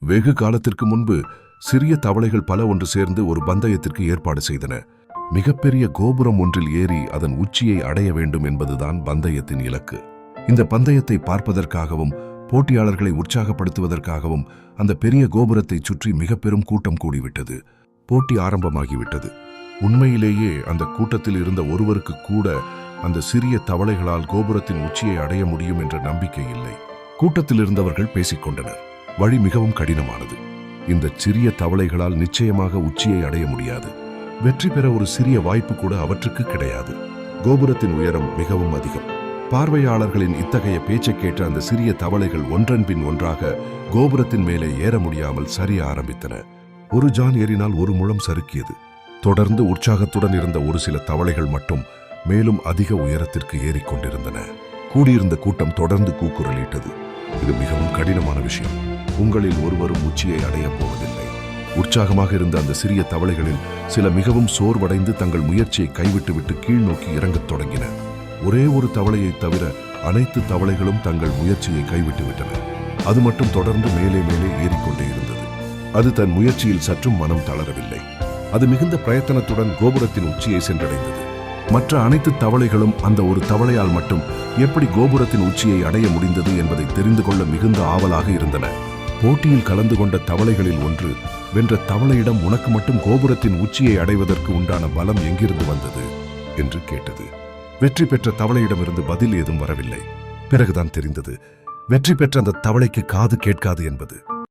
வெகு காலத்திற்கு முன்பு சிறிய தவளைகள் பல ஒன்று சேர்ந்து ஒரு பந்தயத்திற்கு ஏற்பாடு செய்தன. மிகப்பெரிய கோபுரம் ஒன்றில் ஏறி அதன் உச்சியை அடைய வேண்டும் என்பதுதான் பந்தயத்தின் இலக்கு. இந்த பந்தயத்தை பார்ப்பதற்காகவும் போட்டியாளர்களை உற்சாகப்படுத்துவதற்காகவும் அந்த பெரிய கோபுரத்தை சுற்றி மிக பெரும் கூட்டம் கூடிவிட்டது. போட்டி ஆரம்பமாகிவிட்டது. உண்மையிலேயே அந்த கூட்டத்தில் இருந்த ஒருவருக்கு கூட அந்த சிறிய தவளைகளால் கோபுரத்தின் உச்சியை அடைய முடியும் என்ற நம்பிக்கை இல்லை. கூட்டத்தில் இருந்தவர்கள் பேசிக்கொண்டனர். வழி மிகவும் கடினமானது. இந்த சிறிய தவளைகளால் நிச்சயமாக உச்சியை அடைய முடியாது. வெற்றி பெற ஒரு சிறிய வாய்ப்பு கூட அவற்றுக்கு கிடையாது. கோபுரத்தின் உயரம் மிகவும் அதிகம். பார்வையாளர்களின் இத்தகைய பேச்சை கேட்ட அந்த சிறிய தவளைகள் ஒன்றன் பின் ஒன்றாக கோபுரத்தின் மேலே ஏற முடியாமல் சரிய ஆரம்பித்தன. ஒரு ஜான் ஏறினால் ஒரு முழம் சறுக்கியது. தொடர்ந்து உற்சாகத்துடன் இருந்த ஒரு சில தவளைகள் மட்டும் மேலும் அதிக உயரத்திற்கு ஏறிக்கொண்டிருந்தன. கூடியிருந்த கூட்டம் தொடர்ந்து கூக்குரலிட்டது. இது மிகவும் கடினமான விஷயம். உங்களில் ஒருவரும் உச்சியை அடையப் போவதில்லை. உற்சாகமாக இருந்த அந்த சிறிய தவளைகளில் சில மிகவும் சோர்வடைந்து தங்கள் முயற்சியை கைவிட்டுவிட்டு கீழ் நோக்கி இறங்கத் தொடங்கின. ஒரே ஒரு தவளையை தவிர அனைத்து தவளைகளும் தங்கள் முயற்சியை கைவிட்டுவிட்டன. அது மட்டும் தொடர்ந்து மேலே மேலே ஏறிக்கொண்டே இருந்தது. அது தன் முயற்சியில் சற்றும் மனம் தளரவில்லை. அது மிகுந்த பிரயத்தனத்துடன் கோபுரத்தின் உச்சியை சென்றடைந்தது. மற்ற அனைத்து தவளைகளும் அந்த ஒரு தவளையால் மட்டும் எப்படி கோபுரத்தின் உச்சியை அடைய முடிந்தது என்பதை தெரிந்து கொள்ள மிகுந்த ஆவலாக இருந்தன. போட்டியில் கலந்து கொண்ட தவளைகளில் ஒன்று, வென்ற தவளையிடம் உனக்கு மட்டும் கோபுரத்தின் உச்சியை அடைவதற்கு உண்டான பலம் எங்கிருந்து வந்தது என்று கேட்டது. வெற்றி பெற்ற தவளையிடமிருந்து பதில் ஏதும் வரவில்லை. பிறகுதான் தெரிந்தது, வெற்றி பெற்ற அந்த தவளைக்கு காது கேட்காது என்பது.